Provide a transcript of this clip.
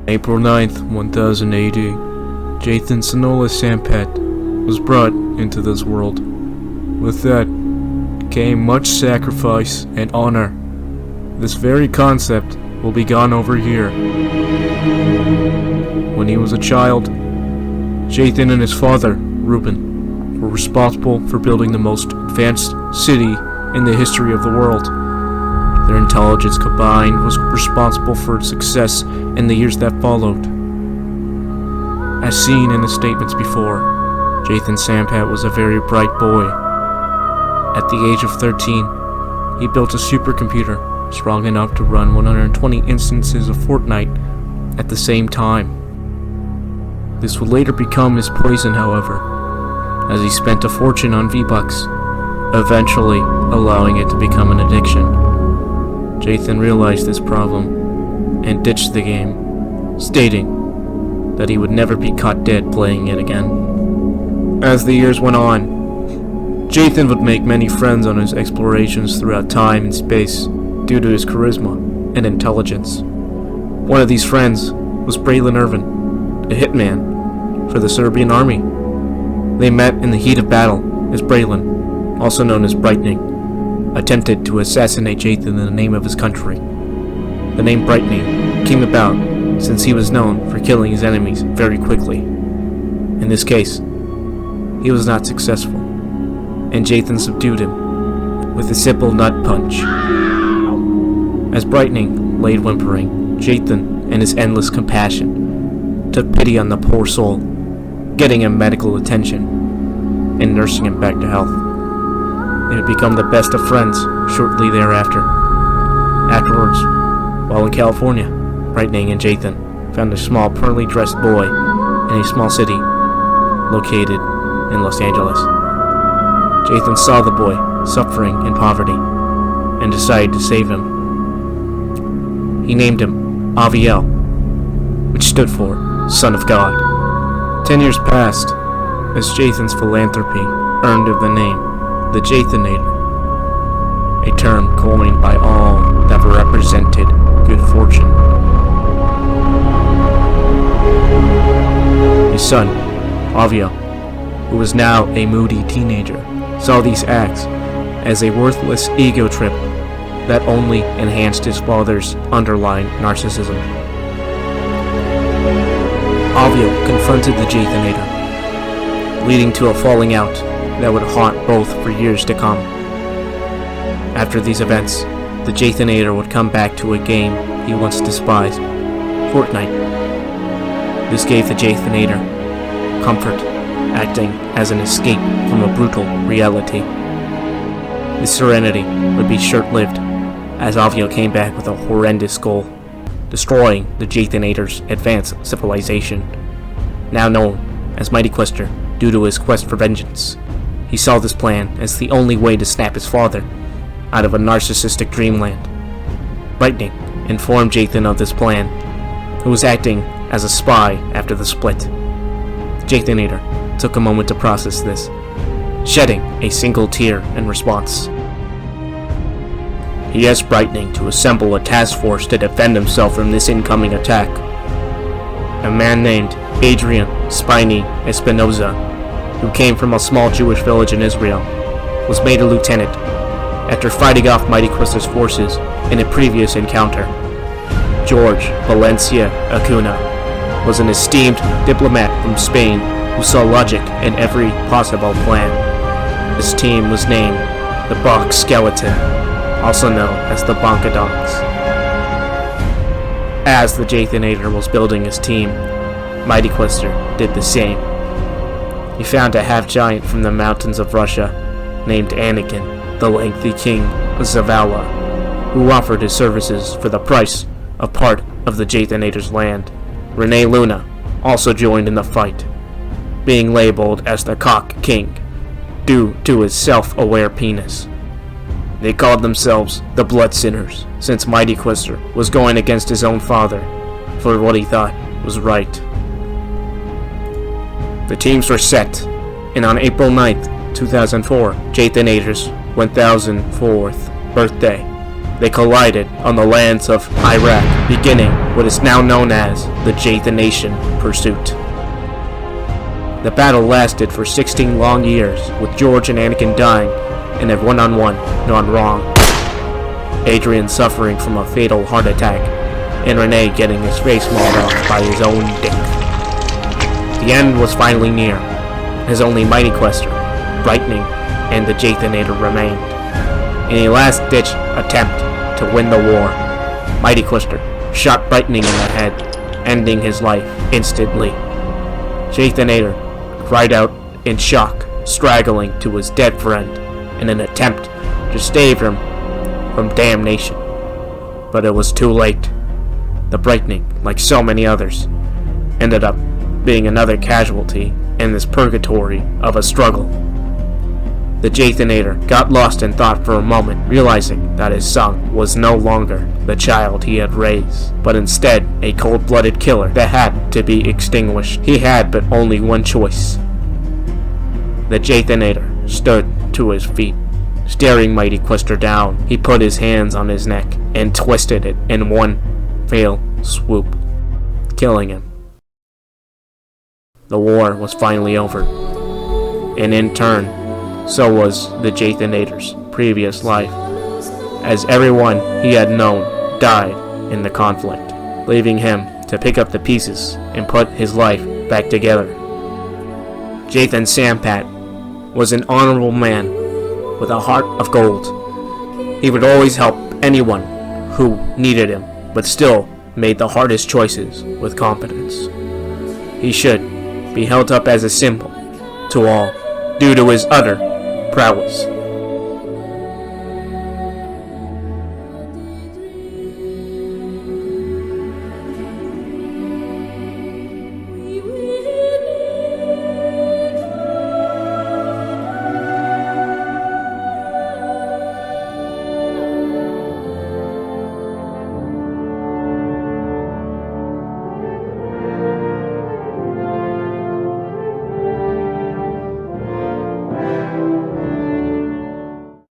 April 9th, 1000 AD, Jaytin Sonola Sampat was brought into this world. With that came much sacrifice and honor. This very concept will be gone over here. When he was a child, Jaytin and his father, Reuben, were responsible for building the most advanced city in the history of the world. Their intelligence combined was responsible for its success in the years that followed. As seen in the statements before, Jaytin Sampat was a very bright boy. At the age of 13, he built a supercomputer strong enough to run 120 instances of Fortnite at the same time. This would later become his poison, however, as he spent a fortune on V-Bucks, eventually allowing it to become an addiction. Jaytin realized this problem and ditched the game, stating that he would never be caught dead playing it again. As the years went on, Jaytin would make many friends on his explorations throughout time and space due to his charisma and intelligence. One of these friends was Braylon Irvin, a hitman for the Serbian army. They met in the heat of battle as Braylon, also known as Brightening, attempted to assassinate Jaytin in the name of his country. The name Brightening came about since he was known for killing his enemies very quickly. In this case, he was not successful, and Jaytin subdued him with a simple nut punch. As Brightening laid whimpering, Jaytin, in his endless compassion, took pity on the poor soul, getting him medical attention and nursing him back to health. They would become the best of friends shortly thereafter. Afterwards, while in California, Brightening and Jaytin found a small pearly dressed boy in a small city located in Los Angeles. Jaytin saw the boy suffering in poverty and decided to save him. He named him Aviel, which stood for Son of God. 10 years passed as Jaytin's philanthropy earned him the name the Jaytinator, a term coined by all that represented good fortune. His son, Aviel, who was now a moody teenager, saw these acts as a worthless ego trip that only enhanced his father's underlying narcissism. Aviel confronted the Jaytinator, leading to a falling out that would haunt both for years to come. After these events, the Jaytinator would come back to a game he once despised, Fortnite. This gave the Jaytinator comfort, acting as an escape from a brutal reality. This serenity would be short-lived, as Aviel came back with a horrendous goal, destroying the Jaytinator's advanced civilization, now known as Mighty Quester, due to his quest for vengeance. He saw this plan as the only way to snap his father out of a narcissistic dreamland. Brightening informed Jaytin of this plan, who was acting as a spy after the split. The Jaytinator took a moment to process this, shedding a single tear in response. He asked Brightening to assemble a task force to defend himself from this incoming attack. A man named Adrian Spiny Espinoza, who came from a small Jewish village in Israel, was made a lieutenant after fighting off Mighty Quester's forces in a previous encounter. George Valencia Acuna was an esteemed diplomat from Spain who saw logic in every possible plan. His team was named the Bach Skeleton, also known as the Bonkadonks. As the Jaytinator was building his team, Mighty Quester did the same. He found a half-giant from the mountains of Russia named Anakin, the lengthy king of Zavala, who offered his services for the price of part of the Jaytinator's land. Renee Luna also joined in the fight, being labeled as the Cock King due to his self-aware penis. They called themselves the Blood Sinners, since Mighty Quester was going against his own father for what he thought was right. The teams were set, and on April 9th, 2004, Jaytinator's 1004th birthday, they collided on the lands of Iraq, beginning what is now known as the Jaytin pursuit. The battle lasted for 16 long years, with George and Anakin dying in a one-on-one gone wrong. Adrian suffering from a fatal heart attack, and Rene getting his face mauled off by his own dick. The end was finally near, as only Mighty Quester, Brightening, and the Jaytinator remained. In a last-ditch attempt to win the war, Mighty Quester shot Brightening in the head, ending his life instantly. Jaytinator cried out in shock, straggling to his dead friend in an attempt to save him from damnation. But it was too late. The Brightening, like so many others, ended up being another casualty in this purgatory of a struggle. The Jaytinator got lost in thought for a moment, realizing that his son was no longer the child he had raised, but instead a cold-blooded killer that had to be extinguished. He had but only one choice. The Jaytinator stood to his feet. Staring Mighty Quester down, he put his hands on his neck and twisted it in one fatal swoop, killing him. The war was finally over, and in turn, so was the Jaytinator's previous life, as everyone he had known died in the conflict, leaving him to pick up the pieces and put his life back together. Jaytin Sampat was an honorable man with a heart of gold. He would always help anyone who needed him, but still made the hardest choices with competence. He should be held up as a symbol to all due to his utter prowess.